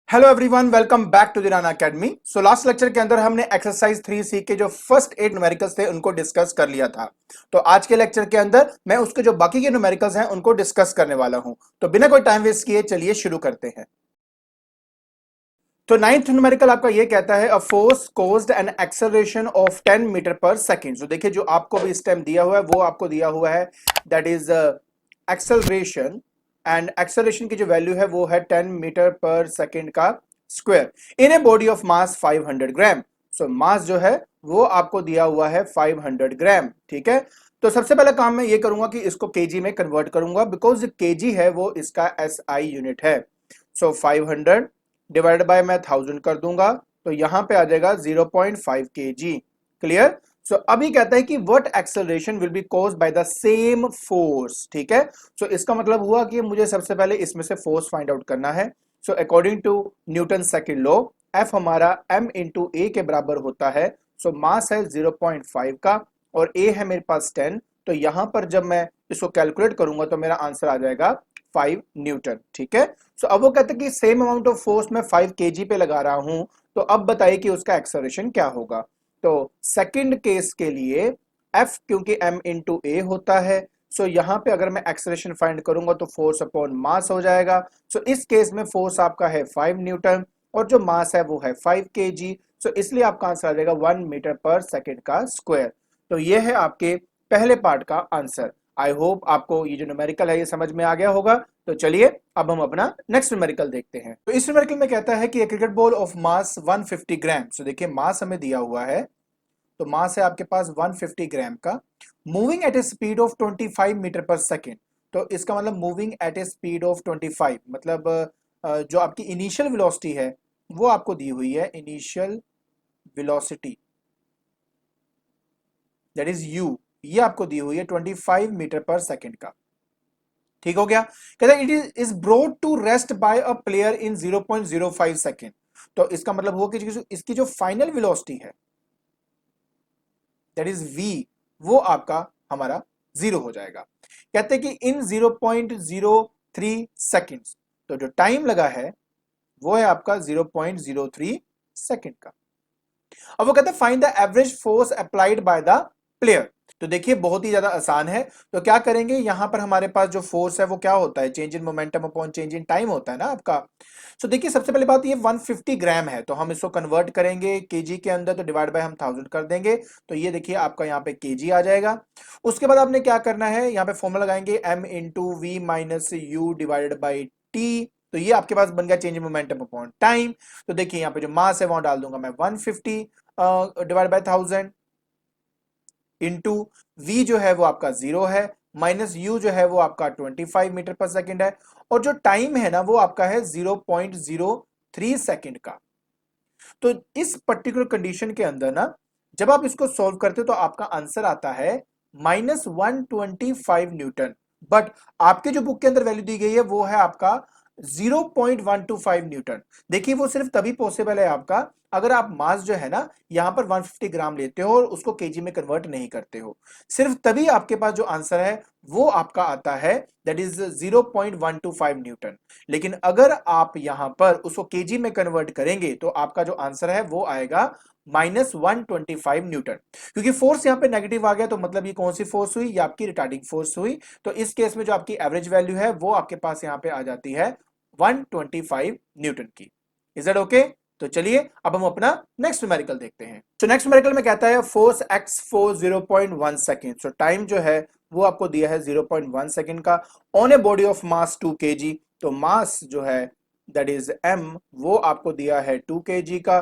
Hello everyone, welcome back to the Rana Academy. So last lecture के अंदर हमने exercise 3C के जो फर्स्ट 8 न्यूमेरिकल्स थे उनको डिस्कस कर लिया था। तो आज के लेक्चर के अंदर मैं उसके जो बाकी के न्यूमेरिकल्स हैं उनको डिस्कस करने वाला हूं। तो बिना कोई टाइम वेस्ट किए चलिए शुरू करते हैं। तो नाइन्थ न्यूमेरिकल आपका ये कहता है a force caused an acceleration of 10 metre per second. तो देखिए जो आपको भी इस टाइम दिया हुआ है वो आपको दिया हुआ है that is acceleration, and acceleration की जो वैल्यू है वो है 10 मीटर पर सेकेंड का square in a body of mass 500 ग्राम। सो मास जो है वो आपको दिया हुआ है 500 ग्राम। ठीक है, तो सबसे पहला काम मैं ये करूंगा कि इसको केजी में कन्वर्ट करूंगा, बिकॉज केजी है वो इसका एसआई यूनिट है। सो 500 डिवाइडेड बाय मैं 1000 कर दूंगा तो यहां पे आ जाएगा 0.5 kg। क्लियर। सो अभी कहता है कि what acceleration will be caused by the same force. ठीक है, सो इसका मतलब हुआ कि मुझे सबसे पहले इसमें से फोर्स फाइंड आउट करना है। So according to Newton second law F हमारा m इंटू ए के बराबर होता है। सो मास है 0.5 का और a है मेरे पास 10। तो यहां पर जब मैं इसको कैलकुलेट करूंगा तो मेरा आंसर आ जाएगा 5 न्यूटन। ठीक है, सो अब वो कहते हैं कि सेम अमाउंट ऑफ फोर्स मैं 5 केजी पे लगा रहा हूं, तो अब बताइए कि उसका एक्सेलरेशन क्या होगा। तो सेकंड केस के लिए F क्योंकि m इंटू ए होता है, सो यहां पे अगर मैं एक्सेलरेशन फाइंड करूंगा तो फोर्स अपॉन मास हो जाएगा। सो इस केस में फोर्स आपका है 5 न्यूटन और जो मास है वो है 5 केजी। सो इसलिए आपका आंसर आ जाएगा 1 मीटर पर सेकेंड का स्क्वायर। तो ये है आपके पहले पार्ट का आंसर। आई होप आपको ये जो न्यूमेरिकल है ये समझ में आ गया होगा। तो चलिए अब हम अपना नेक्स्ट न्यूमेरिकल देखते हैं। तो इस न्यूमेरिकल में कहता है कि एक क्रिकेट बॉल ऑफ मास 150 ग्राम। सो देखिए मास हमें दिया हुआ है, तो मास है आपके पास 150 ग्राम का, moving at a speed of 25 metre per second. तो इसका मतलब moving at a speed of 25 मतलब जो आपकी इनिशियल वेलोसिटी है वो आपको दी हुई है, initial velocity that is you, ये आपको दी हुई है 25 मीटर पर सेकेंड का। ठीक हो गया। कहता है it is brought to rest by a player in 0.05 second. तो इसका मतलब हुआ कि इसकी जो फाइनल वेलोसिटी है दैट इज v, वो आपका हमारा जीरो हो जाएगा। कहते हैं कि इन 0.03 सेकेंड्स, तो जो टाइम लगा है वो है आपका 0.03 सेकेंड का। अब वो कहते हैं find the average force applied by the player. तो देखिए बहुत ही ज्यादा आसान है। तो क्या करेंगे, यहां पर हमारे पास जो फोर्स है वो क्या होता है, change in momentum upon change in time होता है ना आपका। सो देखिए सबसे पहले बात ये 150 ग्राम है, तो हम इसको कन्वर्ट करेंगे केजी के अंदर, तो डिवाइड बाय हम 1000 कर देंगे। तो ये देखिए आपका यहाँ पे केजी आ जाएगा। उसके बाद आपने क्या करना है, यहाँ पे फॉर्मूला लगाएंगे m into v minus u divided by t. तो ये आपके पास बन गया change in momentum upon time. तो देखिए यहाँ पे जो मास है वहां डाल दूंगा मैं 150 डिवाइड बाय 1000 इंटू वी जो है वो आपका 0 है, माइनस यू जो है वो आपका 25 मीटर पर सेकेंड है, और जो टाइम है ना वो आपका है 0.03 सेकेंड का। तो इस पर्टिकुलर कंडीशन के अंदर ना जब आप इसको सॉल्व करते हो तो आपका आंसर आता है -125 न्यूटन। बट आपके जो बुक के अंदर वैल्यू दी गई है वो है आपका 0.125 न्यूटन। देखिए वो सिर्फ तभी पॉसिबल है आपका अगर आप मास जो है ना यहां पर 150 ग्राम लेते हो और उसको केजी में कन्वर्ट नहीं करते हो, सिर्फ तभी आपके पास जो आंसर है वो आपका आता है दैट इज 0.125 न्यूटन। लेकिन अगर आप यहां पर उसको केजी में कन्वर्ट करेंगे तो आपका जो आंसर है वो आएगा -125 न्यूटन। क्योंकि फोर्स यहां पे नेगेटिव आ गया तो मतलब ये कौन सी फोर्स हुई, ये आपकी रिटार्डिंग फोर्स हुई। तो इस केस में जो आपकी एवरेज वैल्यू है वो आपके पास यहां पे आ जाती है 125 न्यूटन की। Is that okay? तो चलिए अब हम अपना नेक्स्ट न्यूमेरिकल देखते हैं। तो नेक्स्ट न्यूमेरिकल में कहता है force x for 0.1 second. So time जो है वो आपको दिया है 0.1 सेकेंड का on a body of mass 2 kg। तो मास जो है दैट इज m, वो आपको दिया है 2 kg का।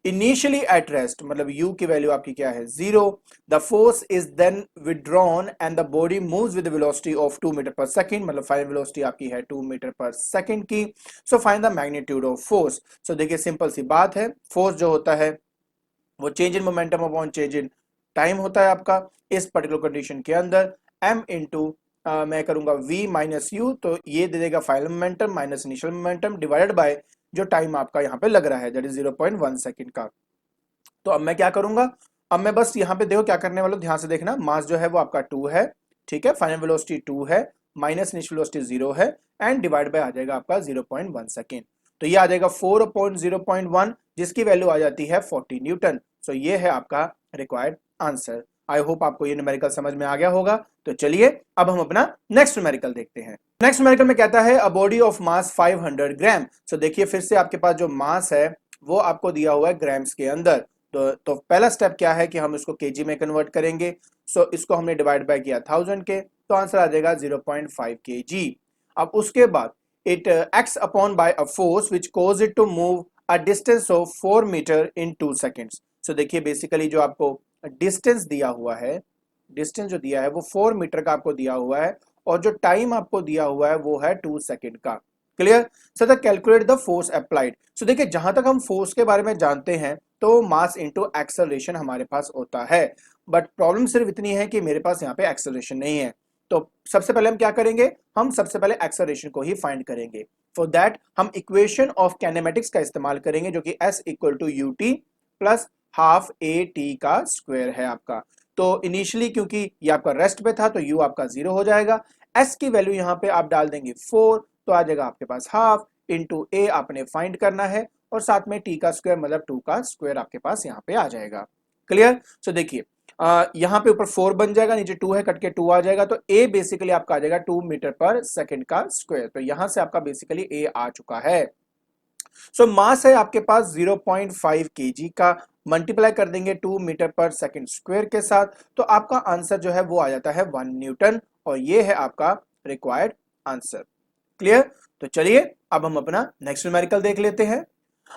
इनिशियली एट रेस्ट मतलब u की वैल्यू आपकी क्या है 0। The force is then withdrawn and the body moves with velocity of 2 metre per second, मतलब फाइनल वेलोसिटी आपकी है 2 मीटर पर सेकेंड की। So find the magnitude of force. So देखिए सिंपल सी बात है, फोर्स जो होता है वो change in momentum upon change in time होता है आपका। इस पर्टिकुलर कंडीशन के अंदर m इंटू मैं करूंगा v माइनस यू, तो ये दे देगा final momentum minus initial momentum divided by जो टाइम आपका यहाँ पे लग रहा है दैट इज 0.1 सेकेंड का। तो अब मैं क्या करूंगा, अब मैं बस यहाँ पे देखो क्या करने वाला हूं, ध्यान से देखना। मास जो है वो आपका 2 है, ठीक है, फाइनल वेलोसिटी 2 है, माइनस इनिशियल वेलोसिटी 0 है, एंड डिवाइड बाय आ जाएगा आपका 0.1 सेकेंड। तो ये आ जाएगा 4 अपॉन 0.1 जिसकी वैल्यू आ जाती है 40 न्यूटन। सो ये है आपका रिक्वायर्ड आंसर। आई होप आपको ये न्यूमेरिकल समझ में आ गया होगा। तो चलिए अब हम अपना नेक्स्ट न्यूमेरिकल देखते हैं। नेक्स्ट न्यूमेरिकल में कहता है अ बॉडी ऑफ मास 500 ग्राम। सो देखिए फिर से आपके पास जो मास है वो आपको दिया हुआ है ग्राम्स के अंदर। तो पहला स्टेप क्या है कि हम इसको केजी में कन्वर्ट करेंगे। सो इसको हमने डिवाइड बाय किया 1000 के, तो आंसर आ जाएगा 0.5 kg। अब उसके बाद it acts upon by a force which cause it to move a distance of 4 metre in 2 seconds. So देखिए बेसिकली जो आपको डिस्टेंस दिया हुआ है, डिस्टेंस जो दिया है वो 4 मीटर का आपको दिया हुआ है और जो टाइम आपको दिया हुआ है वो है 2 सेकंड का। Clear. So the calculate the force applied. So देखिए जहां तक हम फोर्स के बारे में जानते हैं तो मास इनटू एक्सेलरेशन हमारे पास होता है, बट प्रॉब्लम सिर्फ इतनी है कि मेरे पास यहाँ पे एक्सेलरेशन नहीं है। तो सबसे पहले हम क्या करेंगे, हम सबसे पहले एक्सेलरेशन को ही फाइंड करेंगे। फॉर दैट हम इक्वेशन ऑफ काइनेमेटिक्स का इस्तेमाल करेंगे जो कि s equal to u t plus half a t का स्क्वायर है आपका। तो इनिशियली क्योंकि ये आपका रेस्ट पे था तो u आपका 0 हो जाएगा। s की वैल्यू यहाँ पे आप डाल देंगे 4, तो आ जाएगा आपके पास हाफ इंटू ए आपने फाइंड करना है और साथ में टी का स्क्वायर मतलब 2 का स्क्वायर आपके पास यहाँ पे आ जाएगा। क्लियर। सो देखिए यहाँ पे ऊपर 4 बन जाएगा, नीचे 2 है कट के 2 आ जाएगा, तो ए बेसिकली आपका आ जाएगा 2 मीटर पर सेकंड का स्क्वायर। तो यहां से आपका बेसिकली ए आ चुका है। सो मास है आपके पास 0.5 kg का, मल्टीप्लाई कर देंगे 2 मीटर पर सेकंड स्क्वायर के साथ, तो आपका आंसर जो है वो आ जाता है 1 न्यूटन और ये है आपका रिक्वायर्ड आंसर। क्लियर। तो चलिए अब हम अपना नेक्स्ट न्यूमेरिकल देख लेते हैं।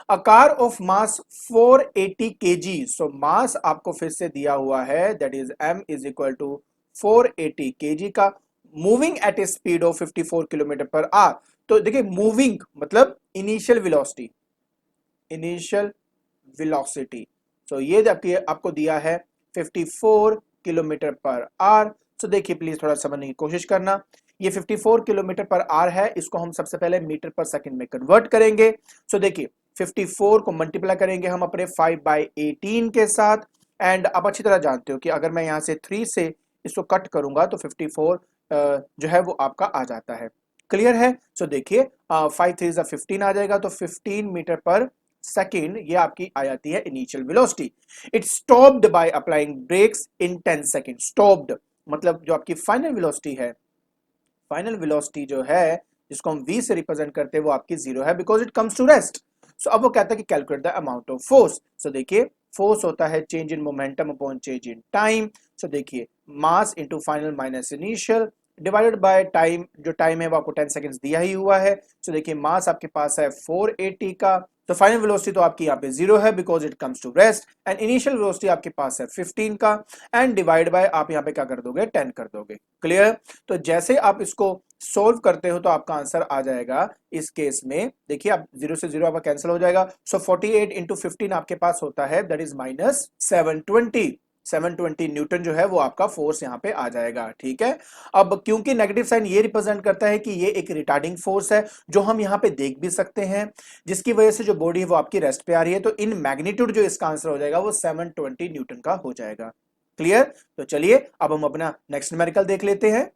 A car of mass 480 kg। So mass आपको फिर से दिया हुआ है that is m is equal to 480 kg का, moving at a speed of 54 kilometre per hour. तो देखिए मूविंग मतलब initial velocity, initial velocity. So ये आपको दिया है 54 किलोमीटर पर आवर। सो देखिए प्लीज थोड़ा समझने की कोशिश करना। ये 54 किलोमीटर पर आवर है, इसको हम सबसे पहले मीटर पर सेकंड में कन्वर्ट करेंगे। सो देखिए 54 को मल्टीप्लाई करेंगे हम अपने 5/18 के साथ, एंड आप अच्छी तरह जानते हो कि अगर मैं यहाँ से 3 से इसको कट करूंगा तो 54 जो है वो आपका आ जाता है। क्लियर है। सो देखिए 5 3 15 आ जाएगा, तो 15 मीटर पर सेकेंड ये आपकी आ जाती है initial velocity. It stopped by applying brakes in 10 second. Stopped मतलब जो आपकी फाइनल वेलोसिटी है, फाइनल वेलोसिटी जो है जिसको हम v से रिप्रेजेंट करते हैं वो आपकी 0 है because it comes to rest. So अब वो कहता है कि calculate the amount of force. So देखिए फोर्स होता है change in momentum upon change in time. So देखिए mass into final minus initial divided by time, जो टाइम है वो आपको 10 सेकंड्स दिया ही हुआ है। सो देखिए मास आपके पास है 480 का, तो फाइनल वेलोसिटी तो आपकी यहाँ पे 0 है because it comes to rest, and initial velocity आपके पास है 15 का, एंड डिवाइड बाय आप यहाँ पे क्या कर दोगे 10 कर दोगे। क्लियर। तो जैसे आप इसको सोल्व करते हो तो आपका आंसर आ जाएगा इस केस में, देखिए आप 0 से 0 आपका कैंसिल हो जाएगा। सो 48 इंटू 15 आपके पास होता है दैट इज माइनस 720 न्यूटन जो है वो आपका फोर्स यहाँ पे आ जाएगा। ठीक है। अब क्योंकि नेगेटिव साइन ये रिप्रेजेंट करता है कि ये एक रिटार्डिंग फोर्स है जो हम यहाँ पे देख भी सकते हैं, जिसकी वजह से जो बॉडी है वो आपकी रेस्ट पे आ रही है, तो इन मैग्नीट्यूड जो इसका आंसर हो जाएगा वो 720 न्यूटन का हो जाएगा। क्लियर। तो चलिए अब हम अपना नेक्स्ट न्यूमेरिकल देख लेते हैं।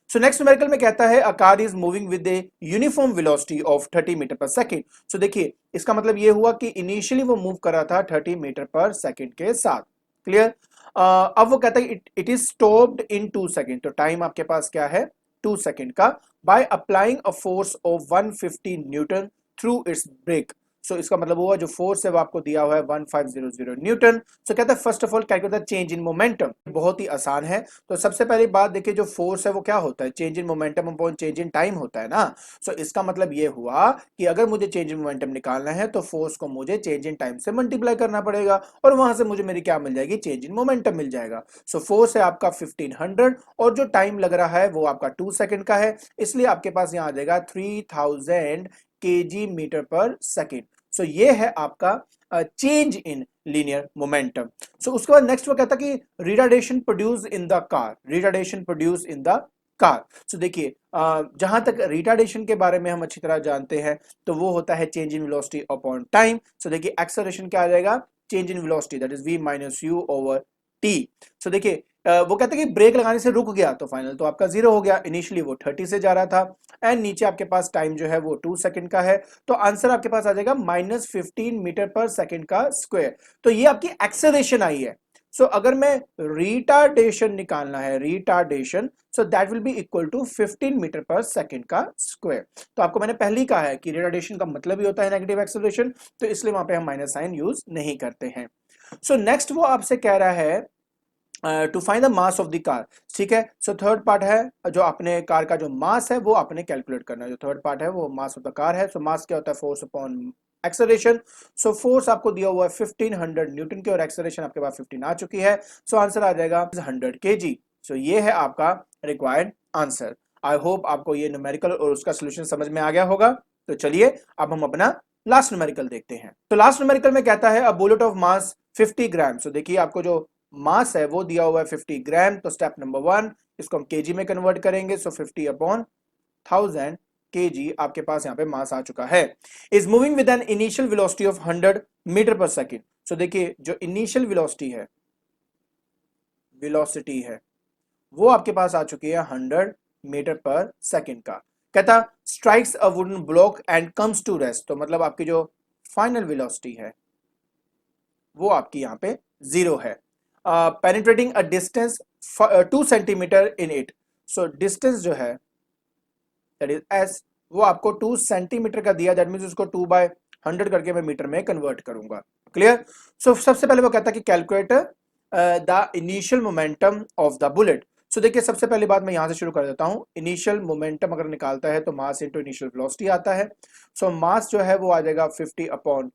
सो नेक्स्ट न्यूमेरिकल में कहता है a car is moving with a uniform velocity of 30 metre पर सेकंड। सो देखिए इसका मतलब ये हुआ कि इनिशियली वो मूव कर रहा था 30 मीटर पर सेकंड के साथ। क्लियर। अब वो कहता है it is stopped in 2 second, तो टाइम आपके पास क्या है 2 सेकंड का, by applying a force of 150 newton through its brake. So इसका मतलब हुआ जो फोर्स है वो आपको दिया हुआ है 1500 न्यूटन। सो कहता है first of all calculate the change in momentum. बहुत ही आसान है। तो सबसे पहली बात देखिए जो फोर्स है वो क्या होता है, change in momentum upon change in time होता है ना। सो इसका मतलब ये हुआ कि अगर मुझे चेंज इन मोमेंटम निकालना है तो फोर्स को मुझे चेंज इन टाइम से मल्टीप्लाई करना पड़ेगा और वहां से मुझे मेरी क्या मिल जाएगी, चेंज इन मोमेंटम मिल जाएगा। सो फोर्स है आपका 1500 और जो टाइम लग रहा है वो आपका 2 सेकंड का है, इसलिए आपके पास यहाँ आ जाएगा 3000 kg मीटर पर सेकंड। सो ये है आपका change in linear momentum. So उसके बाद नेक्स्ट वो कहता कि retardation produce in the car, retardation produce in the car. So देखिए जहां तक रिटार्डेशन के बारे में हम अच्छी तरह जानते हैं तो वो होता है change in velocity upon time. So देखिए एक्सेलरेशन क्या आ जाएगा, change in velocity that is v minus u over t. So देखिए वो कहते हैं कि ब्रेक लगाने से रुक गया तो फाइनल तो आपका 0 हो गया। इनिशियली वो 30 से जा रहा था एंड नीचे आपके पास टाइम जो है वो 2 सेकंड का है, तो आंसर आपके पास आ जाएगा -15 मीटर पर सेकंड का स्क्वायर। तो ये आपकी एक्सेलरेशन आई है। सो अगर मैं रिटार्डेशन निकालना है, retardation, so that will be equal to 15 metre पर सेकंड का स्क्वायर। तो आपको मैंने पहले ही कहा है कि रिटार्डेशन का मतलब ही होता है नेगेटिव एक्सेलरेशन, तो इसलिए वहां पे हम माइनस साइन यूज नहीं करते हैं। सो नेक्स्ट वो आपसे कह रहा है to find the mass of the car. ठीक है, सो थर्ड पार्ट है जो अपने कार का जो मास है वो आपने कैलकुलेट करना है। जो थर्ड पार्ट है वो मास ऑफ द कार है। सो मास क्या होता है? Force upon acceleration. So force आपको दिया हुआ है 1500 न्यूटन की और एक्सेलरेशन आपके पास 15 आ चुकी है। सो आंसर आ जाएगा 100 kg। सो ये है आपका रिक्वायर्ड आंसर। आई होप आपको ये न्यूमेरिकल और उसका सोल्यूशन समझ में आ गया होगा। तो चलिए अब हम अपना लास्ट न्यूमेरिकल देखते हैं। तो लास्ट न्यूमेरिकल में कहता है अ बुलेट ऑफ मास 50 ग्राम। सो देखिए आपको जो मास है वो दिया हुआ है 50 ग्राम। तो स्टेप नंबर 1 इसको हम केजी में कन्वर्ट करेंगे। सो 50 अपॉन 1000 kg आपके पास यहाँ पे मास आ चुका है। Is moving with an initial velocity of 100 metre per second. So देखिए जो इनिशियल वेलोसिटी है वो आपके पास आ चुकी है 100 मीटर पर सेकेंड का। कहता strikes a wooden block and comes to rest. तो मतलब आपकी जो फाइनल वेलोसिटी है वो आपकी यहाँ पे 0 है। Penetrating a distance 2 centimetre in it. So distance जो है दैट इज एस, वो आपको 2 सेंटीमीटर का दिया, दैट मींस उसको 2/100 करके मैं मीटर में कन्वर्ट करूंगा। क्लियर? सो सबसे पहले वो कहता है कि calculate the initial momentum of the bullet. So देखिए सबसे पहली बात मैं यहां से शुरू कर देता हूं। इनिशियल मोमेंटम अगर निकालता है तो मास इंटू इनिशियल वेलोसिटी आता है। सो मास जो है वो आ जाएगा 50 अपॉन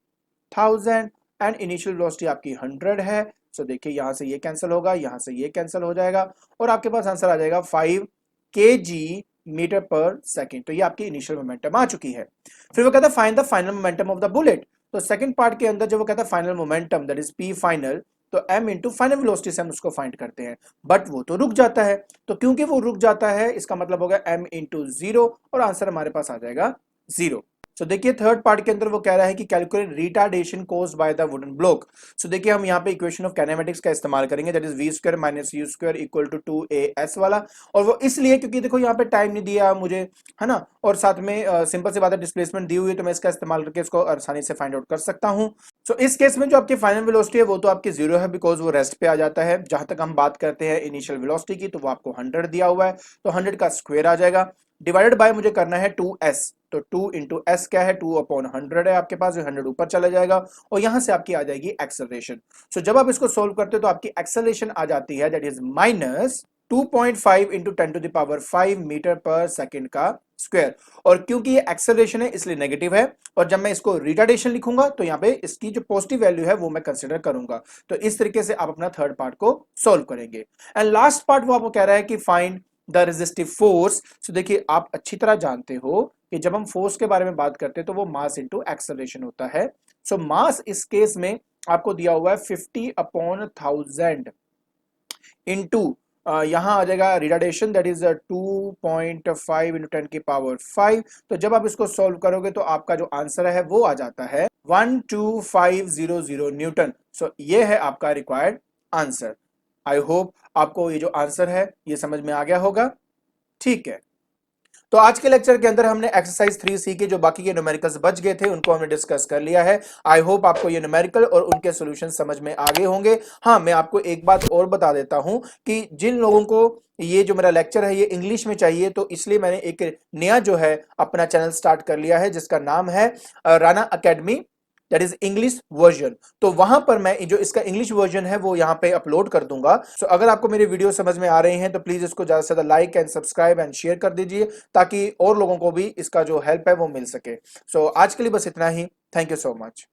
1000 एंड इनिशियल वेलोसिटी आपकी 100 है। सो देखिए यहां से ये कैंसिल होगा, यहां से ये कैंसिल हो जाएगा और आपके पास आंसर आ जाएगा 5 kg मीटर पर सेकेंड। तो ये आपकी इनिशियल मोमेंटम आ चुकी है। फिर वो कहता है find the final momentum of the bullet. तो सेकंड पार्ट के अंदर जो वो कहता है final momentum that is P final, तो m इंटू फाइनल वेलोसिटी से हम उसको फाइंड करते हैं। बट वो तो रुक जाता है, तो क्योंकि वो रुक जाता है इसका मतलब होगा m इंटू 0 और आंसर हमारे पास आ जाएगा 0। सो देखिए थर्ड पार्ट के अंदर वो कह रहा है कि calculate retardation caused by the wooden block. So देखिए हम यहाँ पे इक्वेशन ऑफ काइनेमेटिक्स का इस्तेमाल करेंगे that is v square minus u square equal to 2as वाला। और वो इसलिए क्योंकि देखो यहाँ पे टाइम नहीं दिया मुझे, है ना, और साथ में सिंपल सी बात है डिस्प्लेसमेंट दी हुई है, तो मैं इसका इस्तेमाल करके इसको आसानी से फाइंड आउट कर सकता हूँ। सो इस केस में जो आपकी फाइनल वेलोसिटी है वो तो आपकी 0 है बिकॉज वो रेस्ट पे आ जाता है। जहां तक हम बात करते हैं इनिशियल वेलोसिटी की तो वो आपको 100 दिया हुआ है, तो 100 का स्क्वायर आ जाएगा, डिवाइडेड बाय मुझे करना है 2s। तो 2 इंटू एस क्या है? 2 अपॉन 100 है आपके पास, जो 100 ऊपर चला जाएगा और यहां से आपकी आ जाएगी एक्सेलरेशन। सो जब आप इसको सोल्व करते हो तो आपकी एक्सेलरेशन आ जाती है that is minus 2.5 into 10 to the power 5 metre per second का स्क्वायर। और क्योंकि ये एक्सेलरेशन है इसलिए नेगेटिव है, और जब मैं इसको रिटार्डेशन लिखूंगा तो यहाँ पे इसकी जो पॉजिटिव वैल्यू है वो मैं कंसिडर करूंगा। तो इस तरीके से आप अपना थर्ड पार्ट को सोल्व करेंगे। एंड लास्ट पार्ट वो आपको कह रहा है कि find the resistive force. So देखिए आप अच्छी तरह जानते हो कि जब हम फोर्स के बारे में बात करते हैं तो वो मास इंटू एक्सेलरेशन होता है। सो मास इस केस में आपको दिया हुआ है 50 अपॉन 1000 इंटू यहां आ जाएगा रिटार्डेशन दैट इज 2.5 इंटू 10 की पावर 5। तो जब आप इसको सॉल्व करोगे तो आपका जो आंसर है वो आ जाता है 12500 न्यूटन। सो ये है आपका रिक्वायर्ड आंसर। आई होप आपको ये जो आंसर है ये समझ में आ गया होगा। ठीक है, तो आज के लेक्चर के अंदर हमने एक्सरसाइज 3C के जो बाकी के न्यूमेरिकल्स बच गए थे उनको हमने डिस्कस कर लिया है। आई होप आपको ये न्यूमेरिकल और उनके सॉल्यूशन समझ में आ गए होंगे। हाँ, मैं आपको एक बात और बता देता हूं कि जिन लोगों को ये जो मेरा लेक्चर है ये इंग्लिश में चाहिए तो इसलिए मैंने एक नया जो है अपना चैनल स्टार्ट कर लिया है जिसका नाम है Rana academy that is English version. तो वहां पर मैं जो इसका इंग्लिश वर्जन है वो यहाँ पे अपलोड कर दूंगा। सो अगर आपको मेरी वीडियो समझ में आ रही हैं तो प्लीज इसको ज्यादा से ज्यादा like and subscribe and share कर दीजिए ताकि और लोगों को भी इसका जो हेल्प है वो मिल सके। सो आज के लिए बस इतना ही। Thank you so much.